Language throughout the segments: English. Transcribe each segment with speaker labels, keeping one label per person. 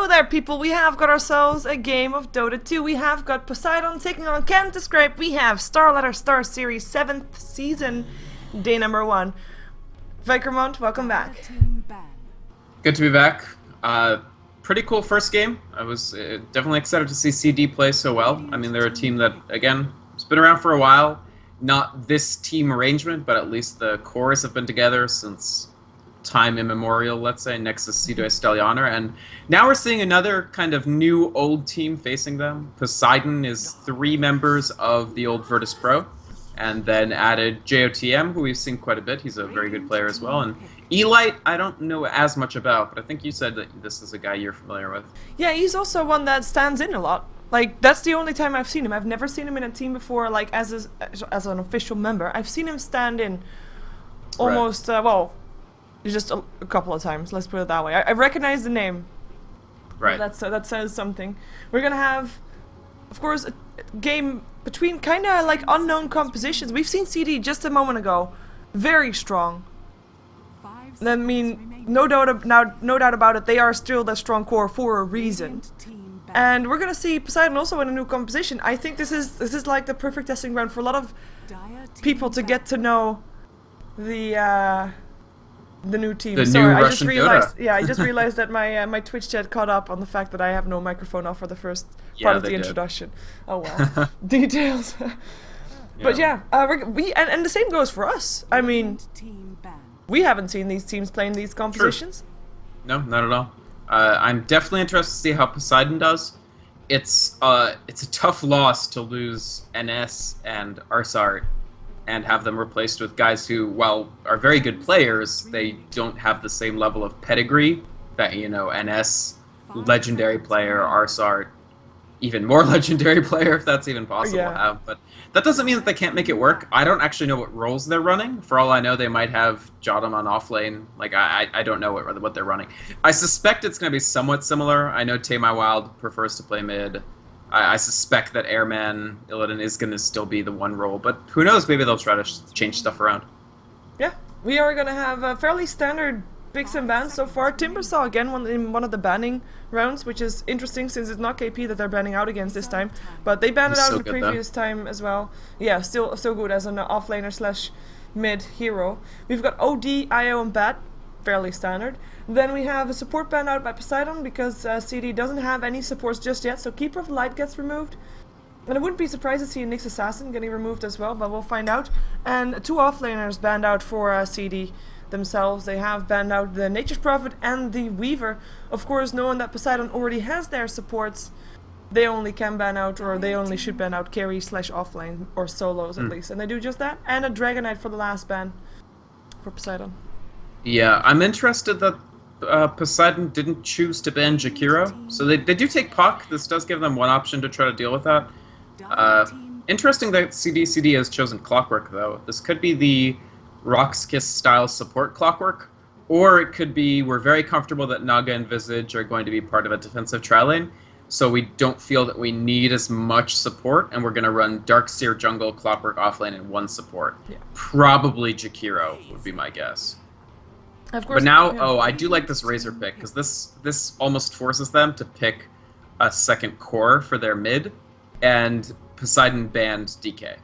Speaker 1: Hello there, people. We have got ourselves a game of Dota 2. We have got Poseidon taking on Counter-Strike. We have StarSeries 7th season, day number 1. Vikermont, welcome back.
Speaker 2: Good to be back. Pretty cool first game. I was definitely excited to see CD play so well. I mean, they're a team that, again, has been around for a while. Not this team arrangement, but at least the cores have been together since time immemorial, let's say, Nexus CD Stellianer. And now we're seeing another kind of new old team facing them. Poseidon is 3 members of the old Virtus Pro, and then added JOTM, who we've seen quite a bit. He's a very good player as well. And Elite, I don't know as much about, but I think you said that this is a guy you're familiar with.
Speaker 1: Yeah, he's also one that stands in a lot. Like, that's the only time I've seen him. I've never seen him in a team before, like, as an official member. I've seen him stand in almost, well, just a couple of times, let's put it that way. I recognize the name.
Speaker 2: Right.
Speaker 1: That says something. We're gonna have, of course, a game between kind of like unknown compositions. We've seen CD just a moment ago. Very strong. I mean, no doubt about it, they are still that strong core for a reason. And we're gonna see Poseidon also in a new composition. I think this is like the perfect testing ground for a lot of people to get to know the new team.
Speaker 2: Sorry,
Speaker 1: I just realized.
Speaker 2: Dota.
Speaker 1: Yeah, I just realized that my Twitch chat caught up on the fact that I have no microphone off for the first part of the introduction. Oh well, details. But yeah, and the same goes for us. I mean, we haven't seen these teams playing these compositions.
Speaker 2: True. No, not at all. I'm definitely interested to see how Poseidon does. It's a tough loss to lose NS and Arsart and have them replaced with guys who, while are very good players, they don't have the same level of pedigree that, you know, NS, legendary player, Arsart, even more legendary player, if that's even possible to have. But that doesn't mean that they can't make it work. I don't actually know what roles they're running. For all I know, they might have Jotum on offlane. Like, I don't know what they're running. I suspect it's going to be somewhat similar. I know Tamai Wild prefers to play mid. I suspect that Airman Illidan is going to still be the one role, but who knows, maybe they'll try to change stuff around.
Speaker 1: Yeah, we are going to have a fairly standard picks and bans so far. Timber saw again in one of the banning rounds, which is interesting since it's not KP that they're banning out against this time, but they banned it out in the previous time as well. Yeah, still good as an offlaner slash mid hero. We've got OD, IO, and Bat, fairly standard. Then we have a support ban out by Poseidon because CD doesn't have any supports just yet, so Keeper of the Light gets removed. And I wouldn't be surprised to see a Nyx Assassin getting removed as well, but we'll find out. And 2 offlaners banned out for CD themselves. They have banned out the Nature's Prophet and the Weaver. Of course, knowing that Poseidon already has their supports, they only can ban out, or they only should ban out carry slash offlane, or solos at least. And they do just that. And a Dragon Knight for the last ban for Poseidon.
Speaker 2: Yeah, I'm interested that Poseidon didn't choose to ban Jakiro. So they do take Puck. This does give them one option to try to deal with that. Interesting that CDCD has chosen Clockwork, though. This could be the Roxkiss style support Clockwork, or it could be we're very comfortable that Naga and Visage are going to be part of a defensive tri-lane, so we don't feel that we need as much support, and we're going to run Darkseer jungle, Clockwork offlane, and 1 support. Yeah. Probably Jakiro would be my guess.
Speaker 1: Of course,
Speaker 2: but now, I do like this Razor pick, because this almost forces them to pick a second core for their mid, and Poseidon banned DK.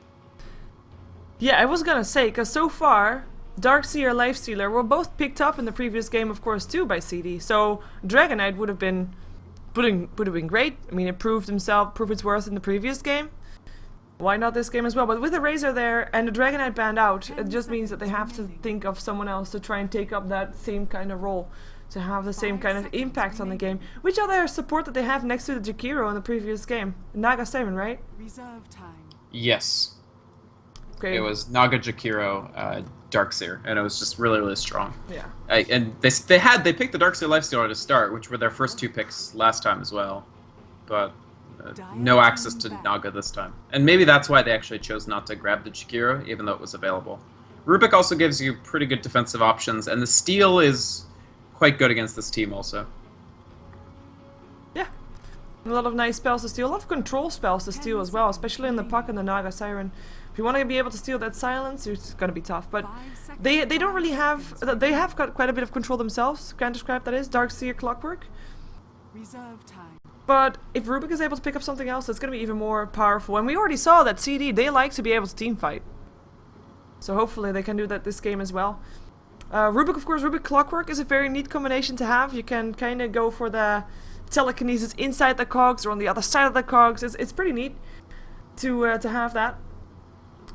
Speaker 1: Yeah, I was gonna say, because so far, Darkseer, Lifestealer were both picked up in the previous game, of course, too, by CD. So Dragon Knight would have been great. I mean, it proved its worth in the previous game. Why not this game as well? But with the Razor there and the Dragon Knight banned out, it just means that they have to think of someone else to try and take up that same kind of role, to have the same kind of impact on the game. Which other support that they have next to the Jakiro in the previous game? Naga 7, right?
Speaker 3: Reserve time.
Speaker 2: Yes.
Speaker 1: Okay.
Speaker 2: It was Naga, Jakiro, Darkseer, and it was just really, really strong.
Speaker 1: Yeah.
Speaker 2: And they picked the Darkseer Lifestealer to start, which were their first 2 picks last time as well, but no access to Naga this time. And maybe that's why they actually chose not to grab the Jakiro, even though it was available. Rubik also gives you pretty good defensive options, and the steal is quite good against this team also.
Speaker 1: Yeah. A lot of nice spells to steal, a lot of control spells to steal as well, especially in the Puck and the Naga Siren. If you want to be able to steal that silence, it's going to be tough. But they don't really have... They have got quite a bit of control themselves. Counter-Scrap, that is. Darkseer, Clockwork.
Speaker 3: Reserve time.
Speaker 1: But if Rubik is able to pick up something else, it's going to be even more powerful. And we already saw that CD, they like to be able to team fight. So hopefully they can do that this game as well. Rubik, of course, Rubik Clockwork is a very neat combination to have. You can kind of go for the telekinesis inside the cogs or on the other side of the cogs. It's pretty neat to have that.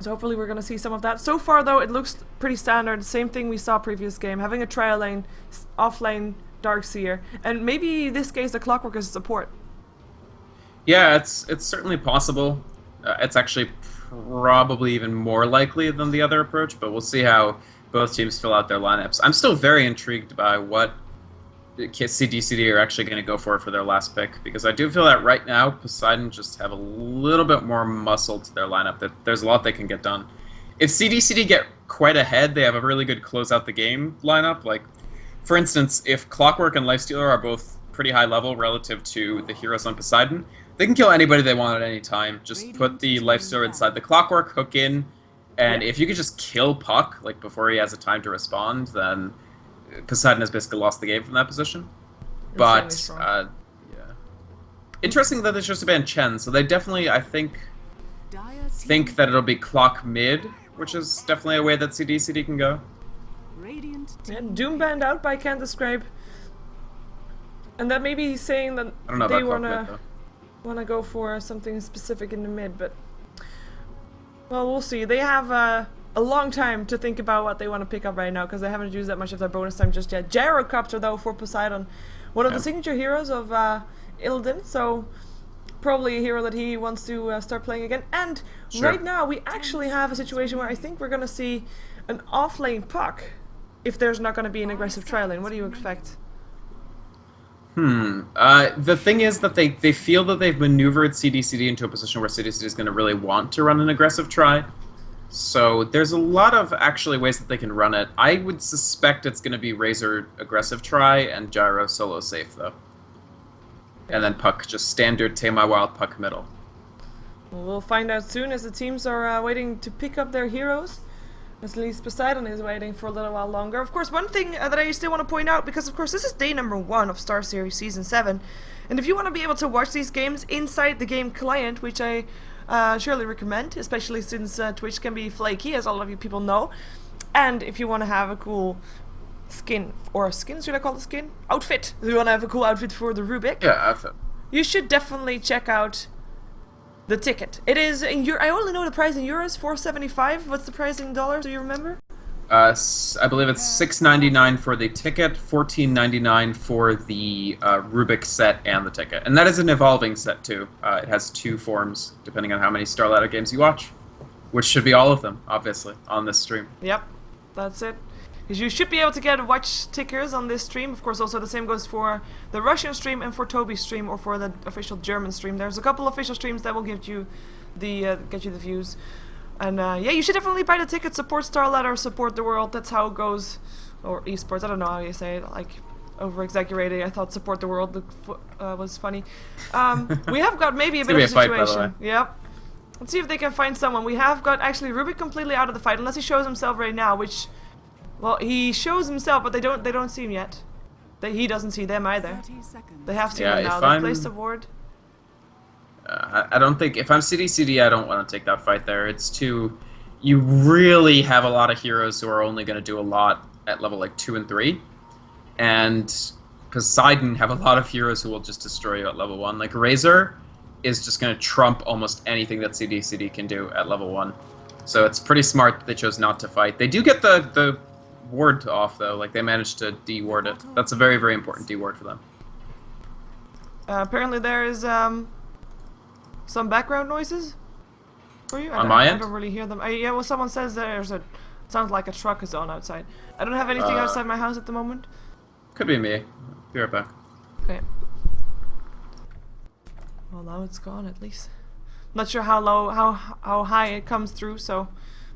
Speaker 1: So hopefully we're going to see some of that. So far, though, it looks pretty standard. Same thing we saw previous game. Having a trial lane, off lane, Darkseer. And maybe in this case, the Clockwork is support.
Speaker 2: Yeah, it's certainly possible. It's actually probably even more likely than the other approach, but we'll see how both teams fill out their lineups. I'm still very intrigued by what CDCD are actually going to go for their last pick, because I do feel that right now Poseidon just have a little bit more muscle to their lineup, that there's a lot they can get done. If CDCD get quite ahead, they have a really good close out the game lineup. Like, for instance, if Clockwork and Lifestealer are both pretty high level relative to the heroes on Poseidon, they can kill anybody they want at any time. Just put the Lifestealer inside the Clockwork, hook in, and if you could just kill Puck like before he has a time to respond, then Poseidon has basically lost the game from that position. But yeah, interesting that they chose to ban Chen. So they definitely, I think that it'll be Clock mid, which is definitely a way that CDCD can go.
Speaker 1: Yeah, Doom banned out by Can't Describe, and that may be saying that they wanna go for something specific in the mid, but well, we'll see. They have a long time to think about what they want to pick up right now, because they haven't used that much of their bonus time just yet. Gyrocopter, though, for Poseidon, one of the signature heroes of Illidan, so probably a hero that he wants to start playing again. And right now, we actually have a situation where I think we're going to see an off-lane Puck, if there's not going to be an aggressive trial lane. What do you expect?
Speaker 2: The thing is that they feel that they've maneuvered CDCD into a position where CDCD is going to really want to run an aggressive try. So there's a lot of actually ways that they can run it. I would suspect it's going to be Razor aggressive try and Gyro solo safe, though. And then Puck just standard Tame My Wild Puck middle.
Speaker 1: We'll find out soon, as the teams are waiting to pick up their heroes. At least Poseidon is waiting for a little while longer. Of course, one thing that I still want to point out, because of course this is day number 1 of StarSeries Season 7, and if you want to be able to watch these games inside the game client, which I surely recommend, especially since Twitch can be flaky, as all of you people know, and if you want to have a cool skin, or skin, should I call it skin? Outfit! If you want to have a cool outfit for the Rubik,
Speaker 2: yeah, outfit,
Speaker 1: you should definitely check out the ticket. It is in I only know the price in euros, $4.75. What's the price in dollars? Do you remember?
Speaker 2: I believe it's $6.99 for the ticket, $14.99 for the Rubik set and the ticket, and that is an evolving set too. It has 2 forms depending on how many Starladder games you watch, which should be all of them, obviously, on this stream.
Speaker 1: Yep, that's it. Because you should be able to get watch tickers on this stream. Of course, also the same goes for the Russian stream and for Toby's stream, or for the official German stream. There's a couple official streams that will give you the get you the views. And yeah, you should definitely buy the ticket. Support Starladder, support the world. That's how it goes. Or esports. I don't know how you say it. Like, over-exaggerated. I thought support the world was funny. We have got maybe a bit of a situation.
Speaker 2: Fight, by the way.
Speaker 1: Yep. Let's see if they can find someone. We have got actually Rubik completely out of the fight, unless he shows himself right now, which. Well, he shows himself, but they don't see him yet. He doesn't see them either. They have seen him now. They've placed a ward.
Speaker 2: I don't think, if I'm CDCD, I don't want to take that fight there. It's too, you really have a lot of heroes who are only going to do a lot at level like 2 and 3, and Poseidon have a lot of heroes who will just destroy you at level 1. Like Razor is just going to trump almost anything that CDCD can do at level 1. So it's pretty smart that they chose not to fight. They do get the ward off, though. Like, they managed to de-ward it. That's a very, very important de-ward for them.
Speaker 1: Apparently there is some background noises for you.
Speaker 2: On my end?
Speaker 1: I don't really hear them. Yeah, well, someone says there's a... sounds like a truck is on outside. I don't have anything outside my house at the moment.
Speaker 2: Could be me. Be right back.
Speaker 1: Okay. Well, now it's gone, at least. Not sure how low, how high it comes through, so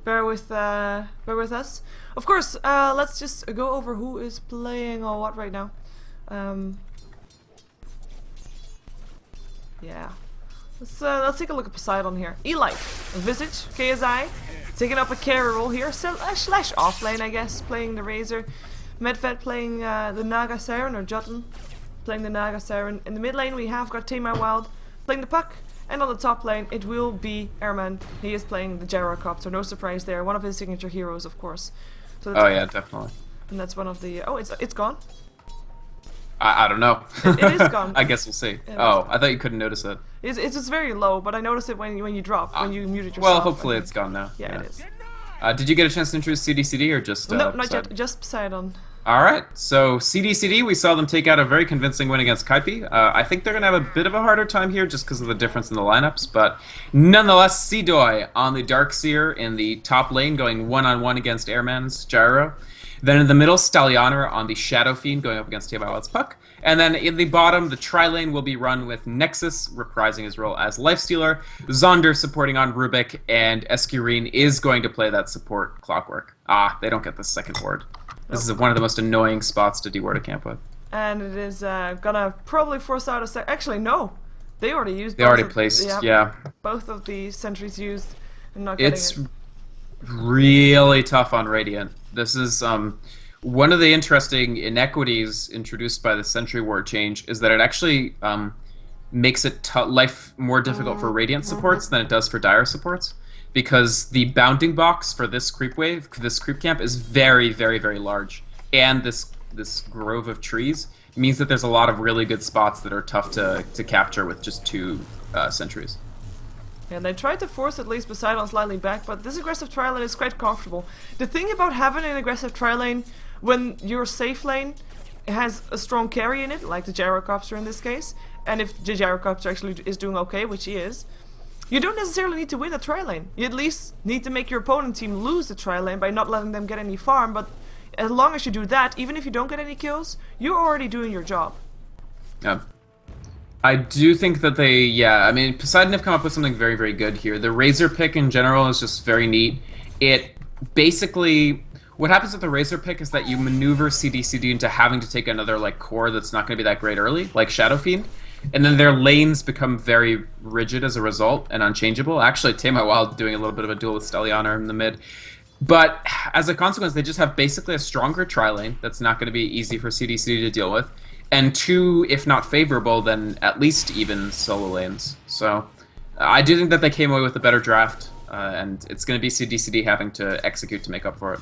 Speaker 1: bear with us. Of course, let's just go over who is playing or what right now. Yeah. Let's take a look at Poseidon here. Elite, Visage, KSI, taking up a carry role here. Slash offlane, I guess, playing the Razor. Medved playing the Naga Siren or Jotun. playing the Naga Siren. In the mid lane we have got Tamar Wild playing the puck. And on the top lane it will be Airman. He is playing the Gyrocopter, no surprise there. One of his signature heroes, of course. So
Speaker 2: oh yeah, definitely.
Speaker 1: And that's one of the... Oh, it's gone?
Speaker 2: I don't know.
Speaker 1: It is gone.
Speaker 2: I guess we'll see.
Speaker 1: Yeah,
Speaker 2: oh, I thought you couldn't notice it.
Speaker 1: It's just very low, but I noticed it when you drop, when you muted yourself.
Speaker 2: Well, hopefully it's gone now.
Speaker 1: Yeah, it is.
Speaker 2: Did you get a chance to introduce CDCD or just
Speaker 1: No, not
Speaker 2: Poseidon?
Speaker 1: yet. Just Poseidon.
Speaker 2: Alright, so CDCD, we saw them take out a very convincing win against Kaipi. I think they're going to have a bit of a harder time here just because of the difference in the lineups, but nonetheless, Seedoi on the Darkseer in the top lane going one-on-one against Airman's Gyro. Then in the middle, Stallianer on the Shadow Fiend going up against Teyvao's Puck. And then in the bottom, the tri-lane will be run with Nexus reprising his role as Lifestealer, Zonder supporting on Rubik, and Escurine is going to play that support Clockwork. Ah, they don't get the second ward. This is one of the most annoying spots to deward a camp with.
Speaker 1: And it is gonna probably force out a Actually, no. They already used.
Speaker 2: They already placed, yeah.
Speaker 1: Both of the sentries used and not getting
Speaker 2: It's
Speaker 1: it.
Speaker 2: really tough on Radiant. This is one of the interesting inequities introduced by the Sentry Ward change is that it actually makes it life more difficult for Radiant supports than it does for Dire supports. Because the bounding box for this creep wave, this creep camp, is very, very, very large. And this grove of trees means that there's a lot of really good spots that are tough to capture with just two sentries.
Speaker 1: And they tried to force at least Poseidon slightly back, but this aggressive tri-lane is quite comfortable. The thing about having an aggressive tri-lane when your safe lane has a strong carry in it, like the Gyrocopter in this case, and if the Gyrocopter actually is doing okay, which he is, you don't necessarily need to win a tri-lane. You at least need to make your opponent team lose the tri-lane by not letting them get any farm, but as long as you do that, even if you don't get any kills, you're already doing your job.
Speaker 2: Yeah. I do think that I mean, Poseidon have come up with something very, very good here. The Razor pick in general is just very neat. It basically... What happens with the Razor pick is that you maneuver CDCD into having to take another like core that's not going to be that great early, like Shadow Fiend. And then their lanes become very rigid as a result and unchangeable. Actually, Teyma Wild doing a little bit of a duel with Stallianer in the mid. But as a consequence, they just have basically a stronger tri-lane that's not going to be easy for CDCD to deal with. And two, if not favorable, then at least even solo lanes. So I do think that they came away with a better draft. And it's going to be CDCD having to execute to make up for it.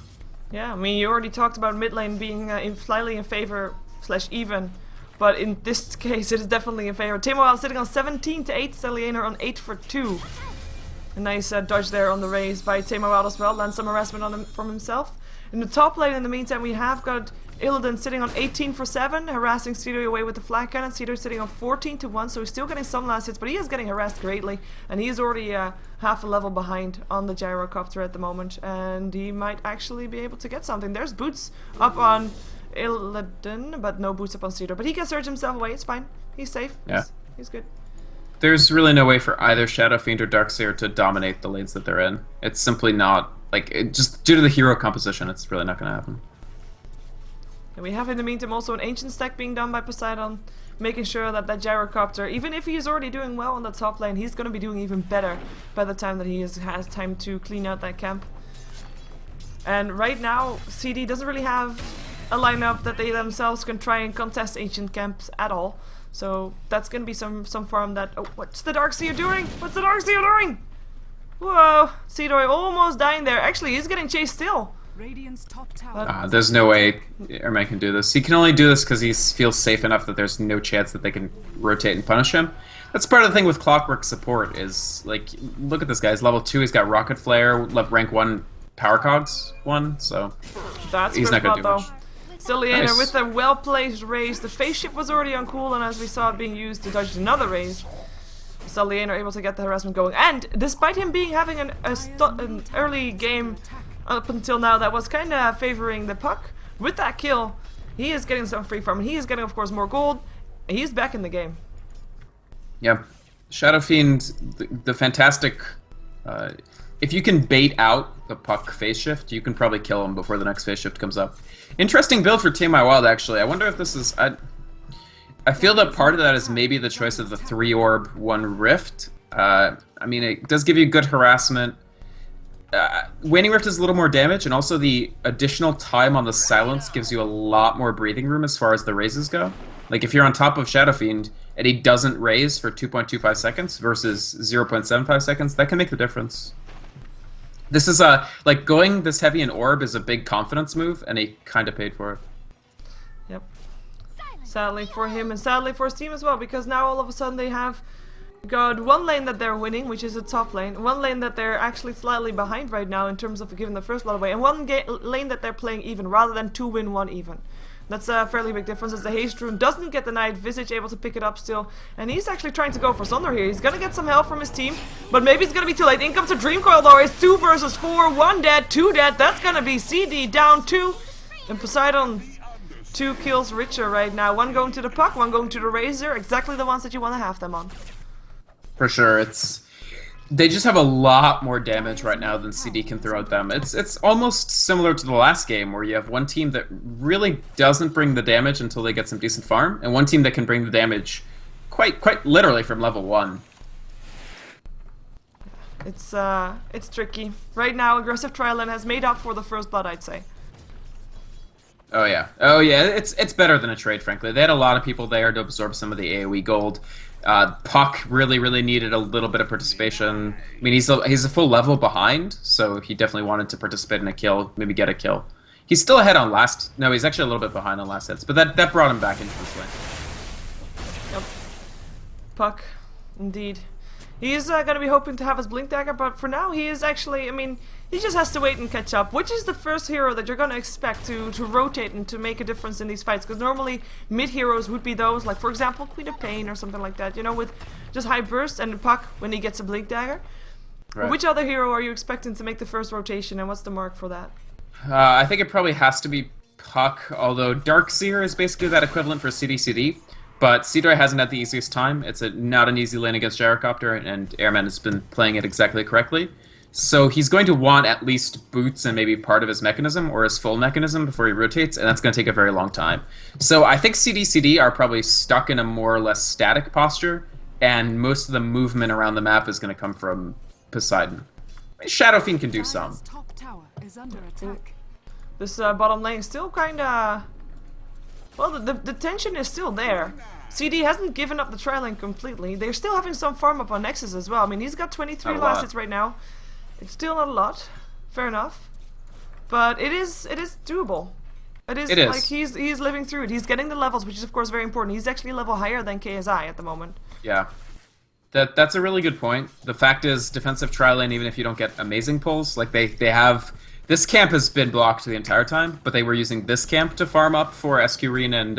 Speaker 1: Yeah, I mean, you already talked about mid lane being slightly in favor / even. But in this case, it is definitely in favor. Teyma Wild sitting on 17 to 8, Stallianer on 8 for 2. A nice dodge there on the raise by Teyma Wild as well. Lands some harassment on him from himself. In the top lane, in the meantime, we have got Illidan sitting on 18 for 7, harassing Seedoi away with the flag cannon. Seedoi sitting on 14 to 1, so he's still getting some last hits, but he is getting harassed greatly. And he is already half a level behind on the Gyrocopter at the moment. And he might actually be able to get something. There's boots up on Illidan, but no boots up on Seedoi. But he can surge himself away, it's fine. He's safe.
Speaker 2: Yeah.
Speaker 1: He's good.
Speaker 2: There's really no way for either Shadow Fiend or Darkseer to dominate the lanes that they're in. It's simply not, like, just due to the hero composition, it's really not going to happen.
Speaker 1: And we have in the meantime also an ancient stack being done by Poseidon, making sure that that Gyrocopter, even if he is already doing well on the top lane, he's going to be doing even better by the time that he has time to clean out that camp. And right now, CD doesn't really have a lineup that they themselves can try and contest ancient camps at all. So that's going to be some farm that... Oh, what's the Darkseer doing? What's the Darkseer doing? Whoa, Seedoi almost dying there. Actually, he's getting chased still.
Speaker 3: Radiant's top tower.
Speaker 2: There's no way Ermac can do this. He can only do this because he feels safe enough that there's no chance that they can rotate and punish him. That's part of the thing with Clockwork support is, like, look at this guy. He's level 2, he's got Rocket Flare, rank 1 Power Cogs 1, so
Speaker 1: that's
Speaker 2: he's not going to do much.
Speaker 1: Stallianer
Speaker 2: Nice.
Speaker 1: with a well-placed raise. The phase shift was already on cooldown as we saw it being used to dodge another raise. Stallianer able to get the harassment going. And despite him having an early game up until now that was kind of favoring the puck, with that kill, he is getting some free farm. He is getting, of course, more gold. He's back in the game.
Speaker 2: Yeah. Shadow Fiend, the fantastic... if you can bait out the puck phase shift, you can probably kill him before the next phase shift comes up. Interesting build for Teyma Wild, actually. I wonder if this is... I feel that part of that is maybe the choice of the 3-orb 1 Rift. I mean, it does give you good harassment. Waning Rift is a little more damage, and also the additional time on the silence gives you a lot more breathing room as far as the raises go. Like, if you're on top of Shadow Fiend and he doesn't raise for 2.25 seconds versus 0.75 seconds, that can make the difference. This is like going this heavy in orb is a big confidence move, and he kind of paid for it.
Speaker 1: Yep. Sadly for him and sadly for his team as well, because now all of a sudden they have got one lane that they're winning, which is a top lane, one lane that they're actually slightly behind right now in terms of giving the first blood away, and one lane that they're playing even rather than 2 win 1 even. That's a fairly big difference, as the Haste Rune doesn't get denied, Visage able to pick it up still, and he's actually trying to go for Sunder here. He's gonna get some help from his team, but maybe it's gonna be too late. In comes a Dream Coil though, it's 2 versus 4, 1 dead, 2 dead, that's gonna be CD down 2, and Poseidon 2 kills richer right now. 1 going to the Puck, 1 going to the Razor, exactly the ones that you want to have them on.
Speaker 2: For sure, they just have a lot more damage right now than CD can throw at them. It's almost similar to the last game, where you have one team that really doesn't bring the damage until they get some decent farm, and one team that can bring the damage quite literally from level 1.
Speaker 1: It's tricky. Right now, aggressive trial lane has made up for the first blood, I'd say.
Speaker 2: Oh yeah, it's better than a trade, frankly. They had a lot of people there to absorb some of the AoE gold. Puck really needed a little bit of participation. I mean, he's a full level behind, so he definitely wanted to participate in a kill, maybe get a kill. He's still ahead on last... No, he's actually a little bit behind on last hits, but that brought him back into this lane.
Speaker 1: Yep. Puck, indeed. He's gonna be hoping to have his Blink Dagger, but for now he is actually, I mean, he just has to wait and catch up, which is the first hero that you're gonna expect to rotate and to make a difference in these fights, because normally mid heroes would be those, like for example Queen of Pain or something like that, you know, with just high burst, and Puck when he gets a Blink Dagger. Right. Which other hero are you expecting to make the first rotation, and what's the mark for that?
Speaker 2: I think it probably has to be Puck, although Darkseer is basically that equivalent for CDCD. But Seadoy hasn't had the easiest time. It's not an easy lane against Gyrocopter, and Airman has been playing it exactly correctly. So he's going to want at least boots and maybe part of his mechanism, or his full mechanism, before he rotates, and that's going to take a very long time. So I think CDCD are probably stuck in a more or less static posture, and most of the movement around the map is going to come from Poseidon. I mean, Shadow Fiend can do some.
Speaker 3: Top tower is under attack.
Speaker 1: This bottom lane is still kinda... Well, the tension is still there. CD hasn't given up the trial lane completely. They're still having some farm up on Nexus as well. I mean, he's got 23 last hits right now. It's still not a lot. Fair enough. But it is doable. It is like he's living through it. He's getting the levels, which is of course very important. He's actually a level higher than KSI at the moment.
Speaker 2: Yeah. That's a really good point. The fact is, defensive trial lane, even if you don't get amazing pulls, like they have... This camp has been blocked the entire time, but they were using this camp to farm up for Escurine and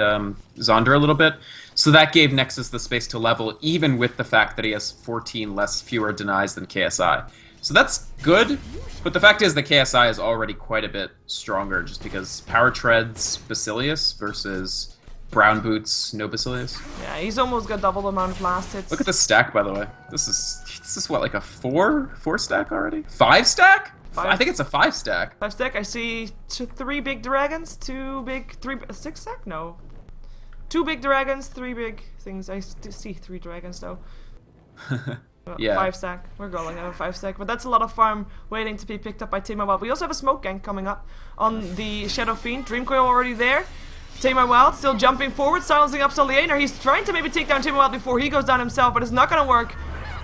Speaker 2: Zondra a little bit. So that gave Nexus the space to level, even with the fact that he has 14 fewer denies than KSI. So that's good, but the fact is that KSI is already quite a bit stronger, just because Power Treads Basilius versus Brown Boots no Basilius.
Speaker 1: Yeah, he's almost got double the amount of last hits.
Speaker 2: Look at the stack, by the way. This is what, like a 4 stack already? 5 stack? I think it's a 5 stack.
Speaker 1: 5 stack. I see 3 big dragons, 6 stack? No. 2 big dragons, 3 big things. I see 3 dragons though.
Speaker 2: Yeah.
Speaker 1: 5 stack. We're going at a 5 stack, but that's a lot of farm waiting to be picked up by Tamar Wild. We also have a smoke gank coming up on the Shadow Fiend. Dream Coil already there. Tamar Wild still jumping forward, silencing up Soliener. He's trying to maybe take down Tamar Wild before he goes down himself, but it's not gonna work.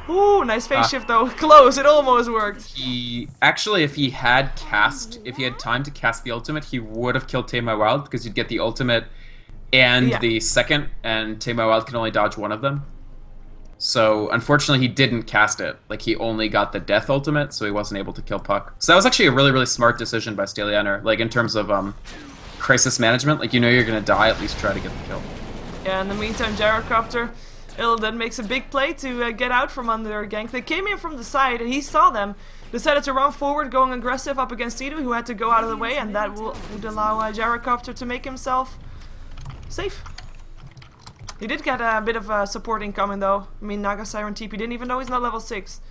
Speaker 1: Ooh, nice phase shift though. Close, it almost worked.
Speaker 2: He actually, if he had time to cast the ultimate, he would have killed Tamar Wild, because you'd get the ultimate and the second, and Tamar Wild can only dodge one of them. So unfortunately, he didn't cast it. Like, he only got the death ultimate, so he wasn't able to kill Puck. So that was actually a really smart decision by Stelianer. Like, in terms of crisis management, like, you know you're gonna die, at least try to get the kill.
Speaker 1: Yeah. In the meantime, Gyrocopter then makes a big play to get out from under their gank. They came in from the side, and he saw them. Decided to run forward, going aggressive up against Sidu, who had to go out of the way, and that would allow Gyrocopter to make himself safe. He did get a bit of support incoming, though. I mean, Naga Siren TP didn't even know he's not level 6.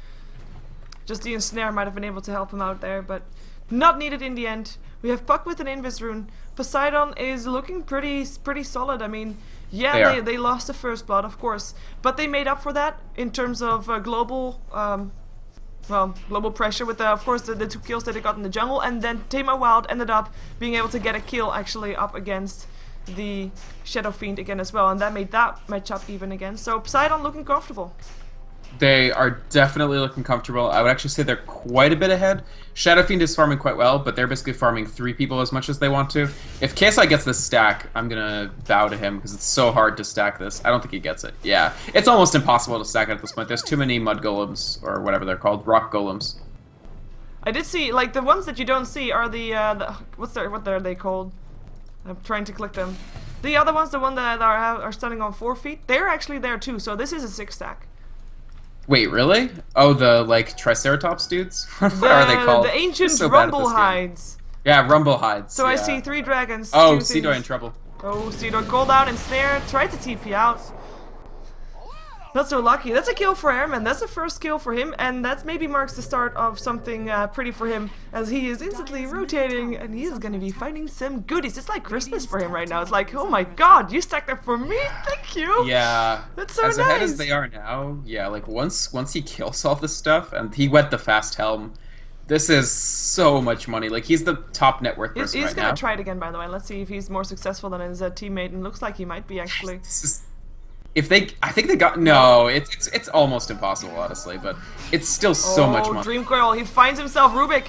Speaker 1: Just the Ensnare might have been able to help him out there, but not needed in the end. We have Puck with an Invis rune. Poseidon is looking pretty solid. I mean, yeah, they lost the first blood, of course, but they made up for that in terms of global pressure with, of course, the 2 kills that they got in the jungle, and then Tamar Wild ended up being able to get a kill actually up against the Shadow Fiend again as well, and that made that matchup even again. So Poseidon looking comfortable.
Speaker 2: They are definitely looking comfortable. I would actually say they're quite a bit ahead. Shadow Fiend is farming quite well, but they're basically farming 3 people as much as they want to. If KSI gets this stack, I'm gonna bow to him because it's so hard to stack this. I don't think he gets it. Yeah, it's almost impossible to stack it at this point. There's too many mud golems, or whatever they're called, rock golems.
Speaker 1: I did see, like, the ones that you don't see are the what are they called? I'm trying to click them. The other ones, the one that are standing on 4 feet, they're actually there too. So this is a 6 stack.
Speaker 2: Wait, really? Oh, the, like, Triceratops dudes? What are they called?
Speaker 1: The ancient
Speaker 2: so bad at
Speaker 1: rumble
Speaker 2: this game.
Speaker 1: hides.
Speaker 2: Yeah, rumble hides.
Speaker 1: So
Speaker 2: yeah.
Speaker 1: I see 3 dragons.
Speaker 2: Oh,
Speaker 1: 2
Speaker 2: Cedoy in
Speaker 1: things.
Speaker 2: trouble.
Speaker 1: Oh, Cedoy called out and snare, tried to TP out. Not so lucky. That's a kill for Airman. That's the first kill for him, and that maybe marks the start of something pretty for him, as he is instantly rotating, and he is going to be finding some goodies. It's like Christmas for him right now. It's like, oh my god, you stacked that for me? Thank you!
Speaker 2: Yeah.
Speaker 1: That's so
Speaker 2: as
Speaker 1: nice!
Speaker 2: ahead as they are now, yeah, like once he kills all this stuff, and he went the fast helm, this is so much money. Like, he's the top net worth person
Speaker 1: He's
Speaker 2: right
Speaker 1: going
Speaker 2: now.
Speaker 1: to try it again, by the way. Let's see if he's more successful than his teammate, and looks like he might be, actually.
Speaker 2: This is... If they, I think they got no. It's almost impossible, honestly, but it's still so much money.
Speaker 1: Dream Coil, he finds himself Rubik,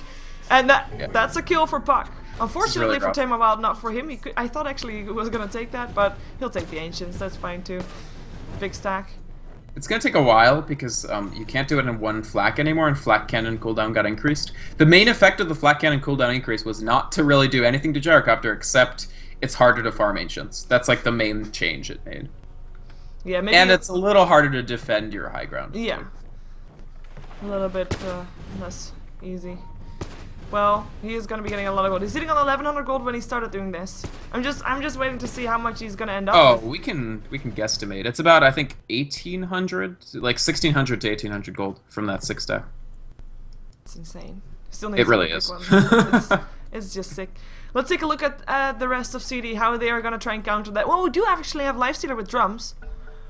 Speaker 1: and that's a kill for Puck. Unfortunately
Speaker 2: really
Speaker 1: for
Speaker 2: rough.
Speaker 1: Tamer Wild, not for him. I thought actually he was gonna take that, but he'll take the Ancients. That's fine too. Big stack.
Speaker 2: It's gonna take a while because you can't do it in one flak anymore, and flak cannon cooldown got increased. The main effect of the flak cannon cooldown increase was not to really do anything to Gyrocopter, except it's harder to farm Ancients. That's like the main change it made.
Speaker 1: Yeah, maybe.
Speaker 2: And it's a little harder to defend your high ground.
Speaker 1: Yeah. A little bit less easy. Well, he is gonna be getting a lot of gold. He's sitting on 1100 gold when he started doing this. I'm just waiting to see how much he's gonna end up with.
Speaker 2: We can guesstimate. It's about, I think, 1800, like 1600 to 1800 gold from that 6 stack.
Speaker 1: It's insane. Still needs
Speaker 2: It really
Speaker 1: to
Speaker 2: is.
Speaker 1: it's just sick. Let's take a look at the rest of CD, how they are gonna try and counter that. Well, we do actually have Lifestealer with drums.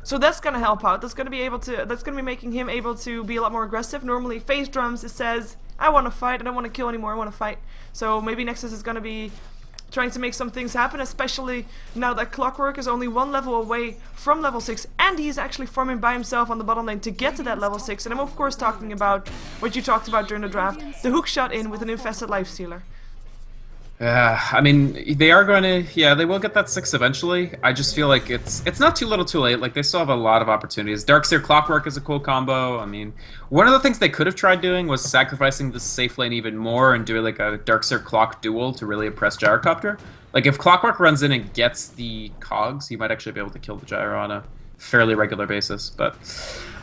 Speaker 1: So that's gonna help out. That's gonna be making him able to be a lot more aggressive. Normally, phase drums, it says, I want to fight, I don't want to kill anymore, I want to fight. So maybe Nexus is gonna be trying to make some things happen, especially now that Clockwork is only 1 level away from level 6, and he's actually farming by himself on the bottom lane to get to that level 6. And I'm of course talking about what you talked about during the draft, the hook shot in with an infested Lifestealer.
Speaker 2: I mean, they are going to, yeah, they will get that 6 eventually. I just feel like it's not too little too late. Like, they still have a lot of opportunities. Darkseer Clockwork is a cool combo. I mean, one of the things they could have tried doing was sacrificing the safe lane even more and doing like a Darkseer Clock duel to really impress Gyrocopter. Like, if Clockwork runs in and gets the cogs, he might actually be able to kill the Gyro on a fairly regular basis. But,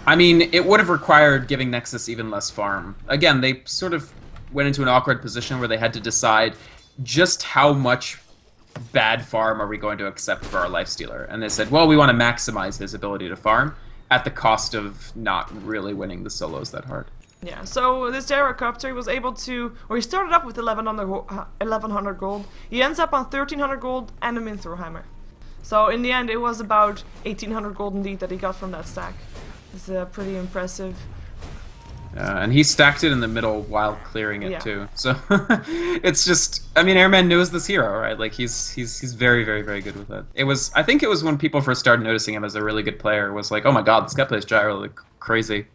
Speaker 2: I mean, it would have required giving Nexus even less farm. Again, they sort of went into an awkward position where they had to decide just how much bad farm are we going to accept for our Lifestealer? And they said, well, we want to maximize his ability to farm at the cost of not really winning the solos that hard.
Speaker 1: Yeah, so this Gyrocopter was able to, or he started up with 1100 gold. He ends up on 1300 gold and a Minthorheimer. So in the end, it was about 1800 gold indeed that he got from that stack. It's pretty impressive.
Speaker 2: And he stacked it in the middle while clearing it too. So it's just, I mean, Airman knows this hero, right? Like he's very, very, very good with it. I think it was when people first started noticing him as a really good player. Was like, oh my god, this guy plays Gyro like crazy.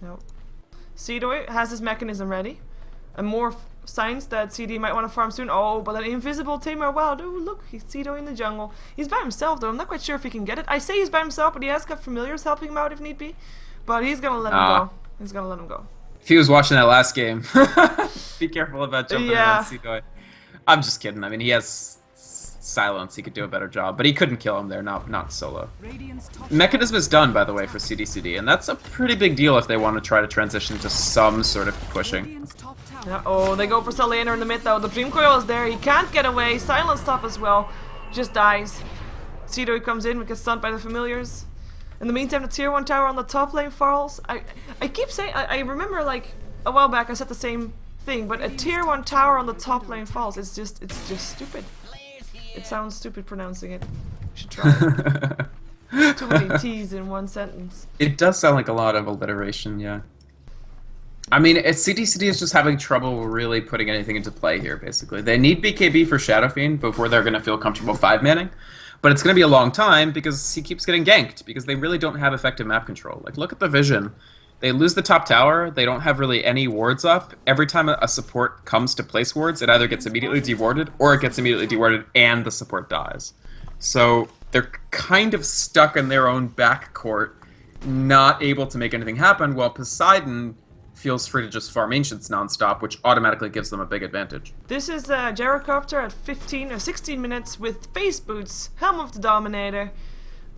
Speaker 1: No. Cedoy has his mechanism ready, and more signs that CD might want to farm soon. Oh, but an invisible Tamer Wild. Oh, look, he's Cedoy in the jungle. He's by himself though. I'm not quite sure if he can get it. I say he's by himself, but he has got familiars helping him out if need be. But he's gonna let him go. He's gonna let him go.
Speaker 2: If he was watching that last game, be careful about jumping around Cedoy. I'm just kidding. I mean, he has silence. He could do a better job, but he couldn't kill him there. Not solo. Mechanism is done, by the way, for CDCD, and that's a pretty big deal if they want to try to transition to some sort of pushing.
Speaker 1: Oh, they go for Selena in the mid though. The Dream Coil is there. He can't get away. Silence top as well. Just dies. Cedoy comes in, gets stunned by the familiars. In the meantime, the tier 1 tower on the top lane falls. I keep saying, I remember like a while back I said the same thing, but a tier 1 tower on the top lane falls. It's just stupid. It sounds stupid pronouncing it. You should try it. Too many T's in one sentence.
Speaker 2: It does sound like a lot of alliteration, yeah. I mean, CDCD is just having trouble really putting anything into play here, basically. They need BKB for Shadow Fiend before they're going to feel comfortable 5-manning. But it's going to be a long time because he keeps getting ganked, because they really don't have effective map control. Like, look at the vision. They lose the top tower, they don't have really any wards up. Every time a support comes to place wards, it either gets immediately dewarded, or it gets immediately dewarded and the support dies. So they're kind of stuck in their own backcourt, not able to make anything happen, while Poseidon feels free to just farm Ancients nonstop, which automatically gives them a big advantage.
Speaker 1: This is Gyrocopter at 15 or 16 minutes with face boots, helm of the Dominator,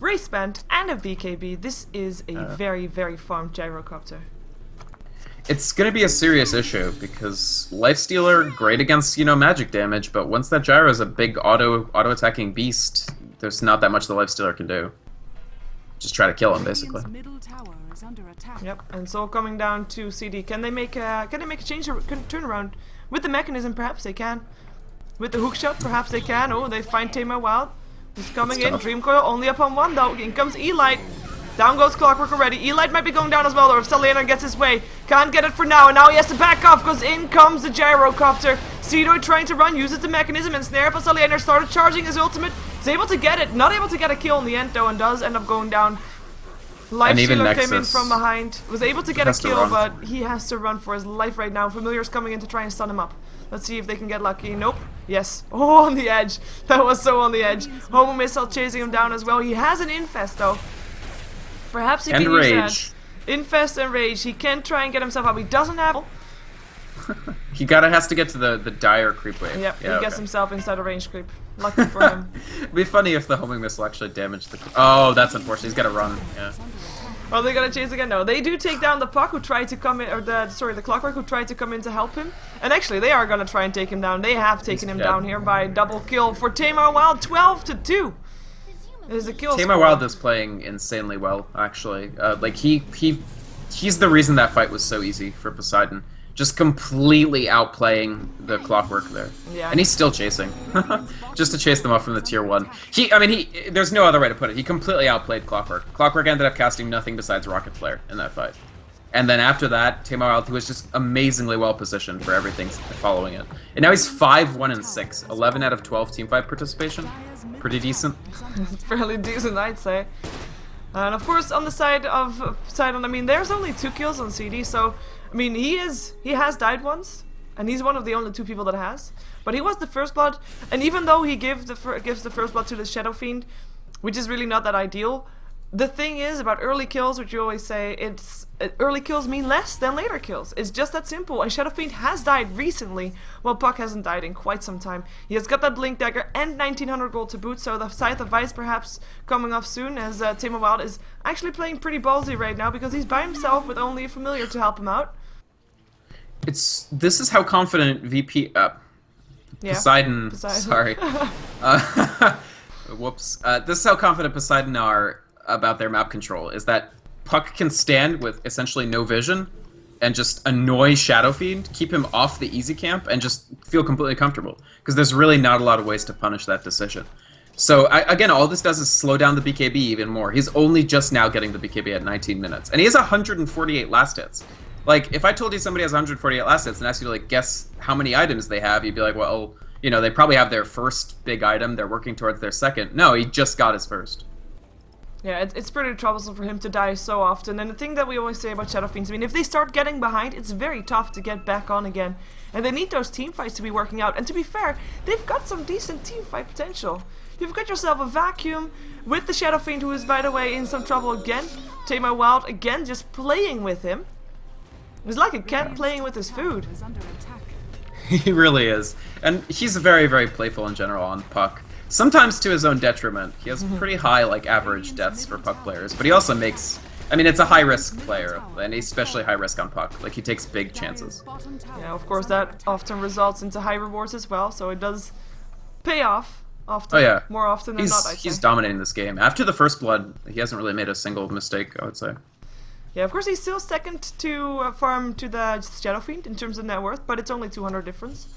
Speaker 1: race band, and a BKB. This is a very, very farmed Gyrocopter.
Speaker 2: It's going to be a serious issue, because Lifestealer, great against, magic damage, but once that Gyro is a big auto-attacking beast, there's not that much the Lifestealer can do. Just try to kill him, basically.
Speaker 1: Yep, and so coming down to CD, can they make a change or turnaround with the mechanism? Perhaps they can. With the hookshot, perhaps they can. Oh, they find Tamer Wild. He's coming in. Dreamcoil only up on one though. In comes Elite. Down goes Clockwork already. Elite might be going down as well, or if Selena gets his way. Can't get it for now, and now he has to back off because in comes the Gyrocopter. Cedo trying to run, uses the mechanism, and Snare, but Selena started charging his ultimate. He's able to get it. Not able to get a kill in the end though, and does end up going down. Lifestealer came in from behind, was able to get a kill, but he has to run for his life right now. Familiar's coming in to try and stun him up. Let's see if they can get lucky. Nope. Yes. Oh, on the edge. That was so on the edge. Homo Missile chasing him down as well. He has an Infest though. Perhaps he can use that. Infest and Rage. He can try and get himself up. He doesn't have...
Speaker 2: He has to get to the dire creep wave.
Speaker 1: Yep, yeah, he gets himself inside a range creep. Lucky for him.
Speaker 2: It'd be funny if the homing missile actually damaged the... Oh, that's unfortunate. He's got to run. Yeah.
Speaker 1: Oh, they gotta chase again? No, they do take down the Puck who tried to come in, or the Clockwork who tried to come in to help him. And actually, they are gonna try and take him down. They have taken him down here by double kill for Tamer Wild, 12-2. Is a kill.
Speaker 2: Tamer Wild is playing insanely well, actually. Like he's the reason that fight was so easy for Poseidon. Just completely outplaying the Clockwork there.
Speaker 1: Yeah.
Speaker 2: And he's still chasing. Just to chase them off from the tier 1. There's no other way to put it. He completely outplayed Clockwork. Clockwork ended up casting nothing besides Rocket Flare in that fight. And then after that, Tamer Wild, who was just amazingly well positioned for everything following it. And now he's 5-1-6. 11 out of 12 teamfight participation. Pretty decent.
Speaker 1: Fairly decent, I'd say. And of course, on the side of Poseidon, there's only 2 kills on CD, so... he has died once, and he's one of the only 2 people that has. But he was the first blood, and even though he gives the first blood to the Shadow Fiend, which is really not that ideal, the thing is about early kills, which you always say, early kills mean less than later kills. It's just that simple, and Shadow Fiend has died recently, while Puck hasn't died in quite some time. He has got that Blink Dagger and 1900 gold to boot, so the Scythe of Vice perhaps coming off soon, as Tamer Wild is actually playing pretty ballsy right now, because he's by himself with only a familiar to help him out.
Speaker 2: This is how confident Poseidon. Sorry. Whoops. This is how confident Poseidon are about their map control. Is that Puck can stand with essentially no vision and just annoy Shadow Fiend, keep him off the easy camp, and just feel completely comfortable. Because there's really not a lot of ways to punish that decision. So, again, all this does is slow down the BKB even more. He's only just now getting the BKB at 19 minutes. And he has 148 last hits. Like, if I told you somebody has 148 last hits and asked you to, like, guess how many items they have, you'd be like, well, they probably have their first big item, they're working towards their second. No, he just got his first.
Speaker 1: Yeah, it's pretty troublesome for him to die so often, and the thing that we always say about Shadow Fiends, if they start getting behind, it's very tough to get back on again. And they need those team fights to be working out, and to be fair, they've got some decent team fight potential. You've got yourself a Vacuum with the Shadow Fiend, who is, by the way, in some trouble again. Tamer Wild, again, just playing with him. It's like a cat playing with his food.
Speaker 2: He really is. And he's very, very playful in general on Puck. Sometimes to his own detriment. He has pretty high, average deaths for Puck players. But he also makes... it's a high-risk player, and especially high-risk on Puck. He takes big chances.
Speaker 1: Yeah, of course, that often results into high rewards as well, so it does pay off often.
Speaker 2: Oh, yeah.
Speaker 1: More often than not, I'd say.
Speaker 2: He's dominating this game. After the first blood, he hasn't really made a single mistake, I would say.
Speaker 1: Yeah, of course he's still second to farm to the Shadow Fiend in terms of net worth, but it's only 200 difference.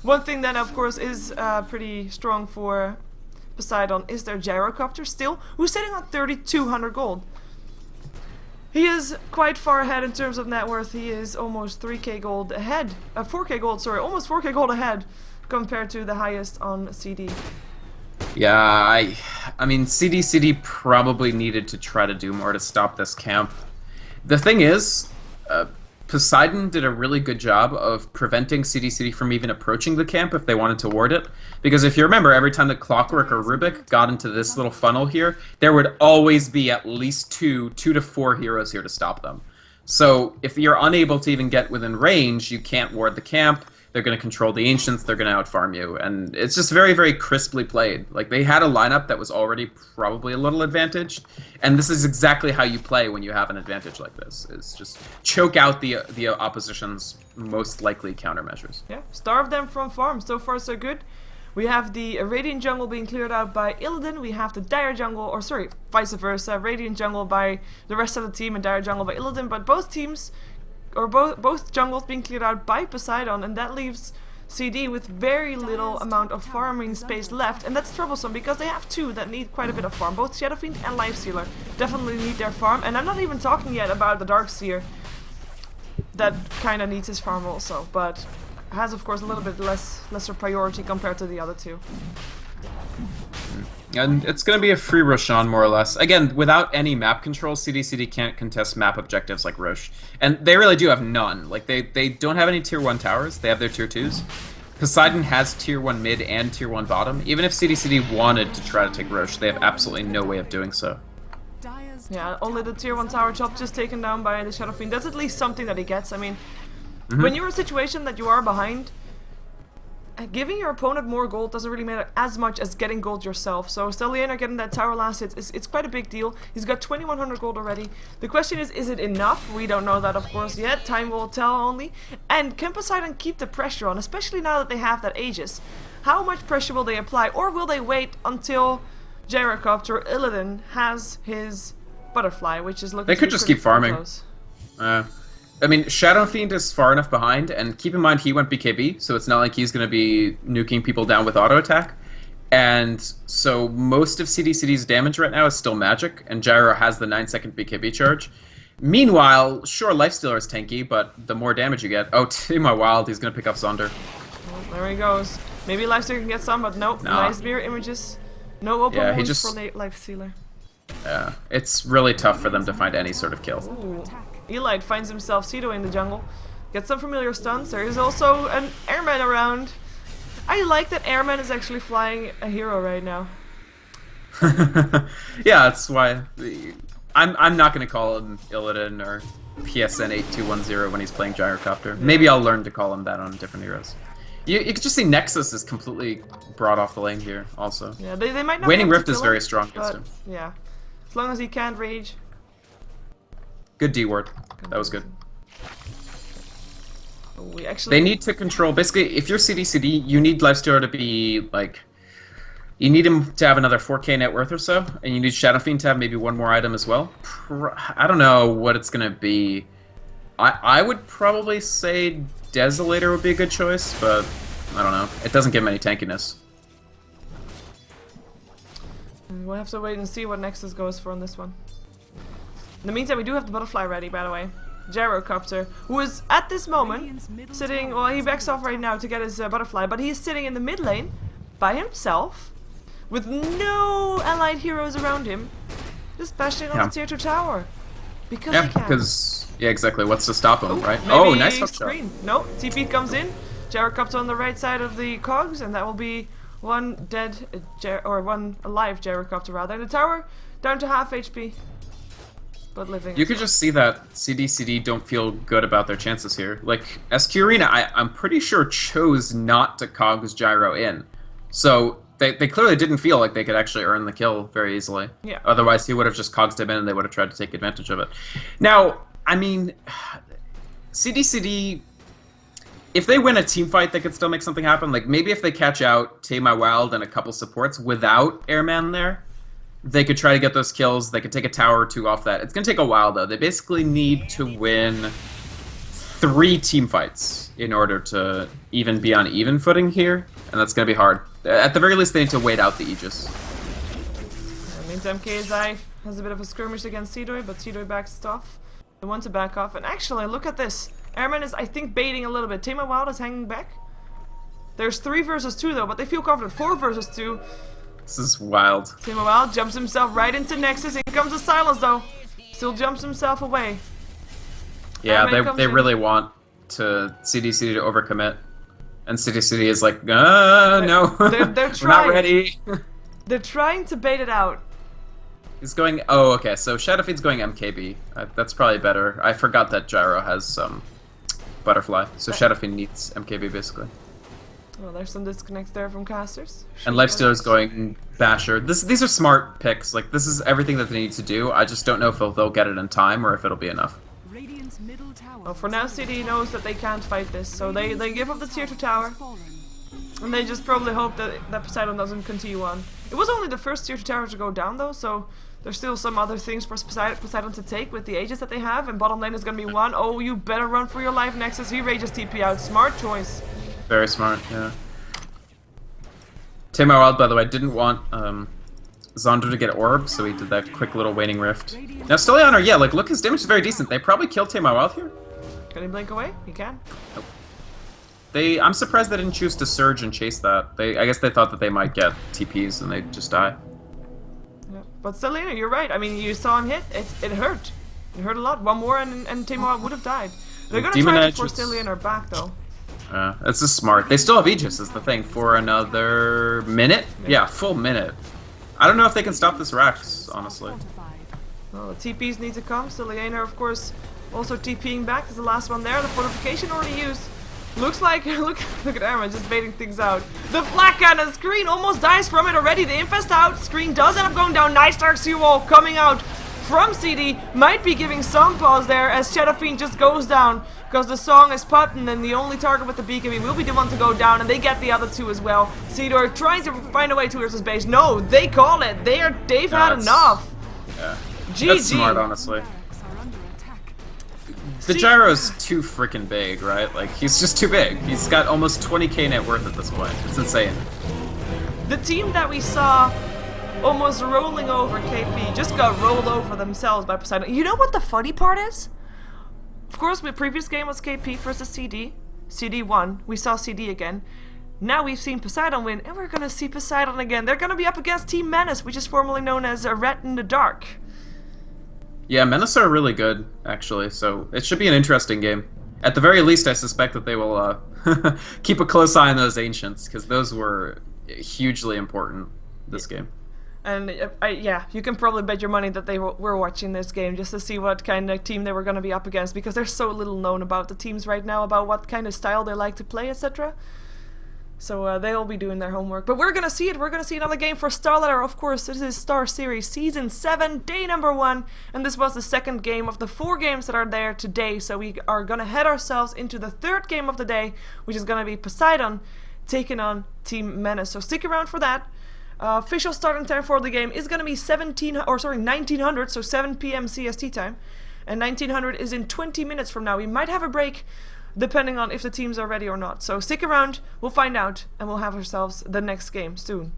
Speaker 1: One thing that, of course, is pretty strong for Poseidon is their Gyrocopter still, who's sitting on 3,200 gold. He is quite far ahead in terms of net worth. He is almost 3k gold ahead. 4k gold, sorry, almost 4k gold ahead compared to the highest on CD.
Speaker 2: Yeah, I mean, CDCD probably needed to try to do more to stop this camp. The thing is, Poseidon did a really good job of preventing CDCD from even approaching the camp if they wanted to ward it. Because if you remember, every time the Clockwork or Rubik got into this little funnel here, there would always be at least two to four heroes here to stop them. So if you're unable to even get within range, you can't ward the camp. They're going to control the Ancients, they're going to outfarm you. And it's just very, very crisply played. Like, they had a lineup that was already probably a little advantaged. And this is exactly how you play when you have an advantage like this, is just choke out the opposition's most likely countermeasures.
Speaker 1: Yeah, starve them from farm. So far, so good. We have the Radiant jungle being cleared out by Illidan. We have the Dire jungle, or sorry, vice versa. Radiant jungle by the rest of the team and Dire jungle by Illidan. But both teams, or both jungles being cleared out by Poseidon, and that leaves CD with very little amount of farming space left, and that's troublesome because they have two that need quite a bit of farm. Both Shadow Fiend and Lifestealer definitely need their farm, and I'm not even talking yet about the Darkseer that kind of needs his farm also, but has of course a little bit lesser priority compared to the other two.
Speaker 2: And it's going to be a free Roshan, more or less. Again, without any map control, CDCD can't contest map objectives like Rosh. And they really do have none. Like, they don't have any tier 1 towers, they have their tier 2s. Poseidon has tier 1 mid and tier 1 bottom. Even if CDCD wanted to try to take Rosh, they have absolutely no way of doing so.
Speaker 1: Yeah, only the tier 1 tower top just taken down by the Shadow Fiend. That's at least something that he gets. I mean, when you're in a situation that you are behind, giving your opponent more gold doesn't really matter as much as getting gold yourself. So Stellianer getting that tower last hit, it's quite a big deal. He's got 2100 gold already. The question is it enough? We don't know that, of course, yet. Time will tell only. And can Poseidon keep the pressure on, especially now that they have that Aegis? How much pressure will they apply, or will they wait until Gyrocopter or Illidan has his butterfly, which is looking
Speaker 2: They could just keep farming.
Speaker 1: Close.
Speaker 2: I mean, Shadow Fiend is far enough behind, and keep in mind he went BKB, so it's not like he's going to be nuking people down with auto attack. And so most of CDCD's damage right now is still magic, and Gyro has the 9-second BKB charge. Meanwhile, sure, Lifestealer is tanky, but the more damage you get... Oh, Timo Wild, he's going to pick up Zonder.
Speaker 1: Well, there he goes. Maybe Lifestealer can get some, but nope.
Speaker 2: Nah.
Speaker 1: Nice mirror images. No open wounds for Lifestealer.
Speaker 2: Yeah, it's really tough for them to find any sort of kill.
Speaker 1: Ooh. Elite finds himself Cedo in the jungle. Gets some familiar stuns. There is also an airman around. I like that airman is actually flying a hero right now.
Speaker 2: Yeah, that's why I'm not going to call him Illidan or PSN 8210 when he's playing Gyrocopter. Yeah. Maybe I'll learn to call him that on different heroes. You can just see Nexus is completely brought off the lane here also.
Speaker 1: Yeah, they might not.
Speaker 2: Waning Rift is very strong against him.
Speaker 1: Yeah, as long as he can't rage.
Speaker 2: Good D word. That was good.
Speaker 1: They
Speaker 2: need to control. Basically, if you're CDCD, you need Lifestealer to be like. You need him to have another 4k net worth or so, and you need Shadow Fiend to have maybe one more item as well. I don't know what it's gonna be. I would probably say Desolator would be a good choice, but I don't know. It doesn't give him any tankiness.
Speaker 1: We'll have to wait and see what Nexus goes for on this one. In the meantime, we do have the butterfly ready, by the way. Gyrocopter, who is at this moment sitting, well, he backs off right now to get his butterfly, but he is sitting in the mid lane by himself with no allied heroes around him, just bashing on the tier 2 tower. Because he can.
Speaker 2: Because, yeah, exactly. What's to stop him, right?
Speaker 1: Maybe
Speaker 2: oh, nice
Speaker 1: screen. No, TP comes in, Gyrocopter on the right side of the cogs, and that will be one dead, or one alive Gyrocopter rather. And the tower down to half HP. But living.
Speaker 2: You could just see that CDCD don't feel good about their chances here. Like, SQ Arena, I'm pretty sure chose not to cogs Gyro in. So, they clearly didn't feel like they could actually earn the kill very easily.
Speaker 1: Yeah.
Speaker 2: Otherwise, he would have just cogged him in and they would have tried to take advantage of it. Now, I mean, CDCD, if they win a team fight, they could still make something happen. Like, maybe if they catch out Tame My Wild and a couple supports without Airman there, they could try to get those kills. They could take a tower or two off that. It's going to take a while, though. They basically need to win 3 team fights in order to even be on even footing here, and that's going to be hard. At the very least, they need to wait out the Aegis.
Speaker 1: In the meantime, KSI has a bit of a skirmish against Seedoy, but Seedoy backs off. They want to back off. And actually, look at this. Airman is, I think, baiting a little bit. Tema Wild is hanging back. There's 3 versus 2 though, but they feel confident. 4 versus 2.
Speaker 2: This is wild.
Speaker 1: Tema Wild jumps himself right into Nexus. In comes the silence though. Still jumps himself away.
Speaker 2: Yeah,
Speaker 1: Airman
Speaker 2: they
Speaker 1: comes
Speaker 2: really want to CDCD to overcommit. And CDCD is like, no.
Speaker 1: They're
Speaker 2: We're
Speaker 1: trying.
Speaker 2: not ready.
Speaker 1: They're trying to bait it out.
Speaker 2: He's going, oh, okay, so Shadowfiend's going MKB. That's probably better. I forgot that Gyro has Butterfly, so Shadowfiend needs MKB basically.
Speaker 1: Well, there's some disconnects there from casters.
Speaker 2: And Lifestealer's going Basher. These are smart picks. Like, this is everything that they need to do. I just don't know if they'll get it in time or if it'll be enough.
Speaker 3: Radiant's middle tower.
Speaker 1: Well, for now, CD knows that they can't fight this, so they give up the tier 2 tower. And they just probably hope that Poseidon doesn't continue on. It was only the first tier 2 tower to go down though, so there's still some other things for Poseidon to take with the Aegis that they have, and bottom lane is gonna be 1. Oh, you better run for your life, Nexus. He rages TP out. Smart choice.
Speaker 2: Very smart, yeah. Tema Wild, by the way, didn't want Zonder to get Orb, so he did that quick little Waning Rift. Now, Stellianer, yeah, like, look, his damage is very decent. They probably killed Tema Wild here.
Speaker 1: Can he blink away? He can.
Speaker 2: Nope. I'm surprised they didn't choose to surge and chase that. I guess they thought that they might get TPs and they'd just die.
Speaker 1: Yeah. But Stellianer, you're right. I mean, you saw him hit. It hurt. It hurt a lot. One more and Tema Wild would have died. They're gonna
Speaker 2: Demon
Speaker 1: try to
Speaker 2: Edge
Speaker 1: force
Speaker 2: is-
Speaker 1: Stellianer back though.
Speaker 2: That's just smart. They still have Aegis, is the thing, for another minute? Yeah, full minute. I don't know if they can stop this Rax, honestly.
Speaker 1: Well, the TPs need to come. Stellianer, of course, also TPing back. Is the last one there. The fortification already used. Looks like, look at Arma just baiting things out. The Flak Cannon Screen almost dies from it already. The Infest out. Screen does end up going down. Nice Dark Sea Wall coming out from CD. Might be giving some pause there as Shadowfiend just goes down. Because the song is Putton and the only target with the BKB will be the one to go down, and they get the other 2 as well. Cedar trying to find a way towards his base. No, they call it. They've had enough.
Speaker 2: Yeah.
Speaker 1: GG.
Speaker 2: That's smart, honestly. The Gyro's too freaking big, right? Like, he's just too big. He's got almost 20k net worth at this point. It's insane.
Speaker 1: The team that we saw almost rolling over KP just got rolled over themselves by Poseidon. You know what the funny part is? Of course, the previous game was KP versus CD. CD won. We saw CD again. Now we've seen Poseidon win, and we're gonna see Poseidon again. They're gonna be up against Team Menace, which is formerly known as Red in the Dark.
Speaker 2: Yeah, Menace are really good, actually, so it should be an interesting game. At the very least, I suspect that they will keep a close eye on those Ancients, because those were hugely important this game.
Speaker 1: And yeah, you can probably bet your money that they were watching this game just to see what kind of team they were going to be up against, because there's so little known about the teams right now, about what kind of style they like to play, etc. So they'll be doing their homework. But we're going to see it. We're going to see another game for StarLadder. Of course, this is StarSeries Season 7, Day number 1. And this was the second game of the 4 games that are there today. So we are going to head ourselves into the third game of the day, which is going to be Poseidon taking on Team Menace. So stick around for that. Official starting time for the game is going to be 1900, so 7 p.m. CST time. And 1900 is in 20 minutes from now. We might have a break depending on if the teams are ready or not. So stick around, we'll find out, and we'll have ourselves the next game soon.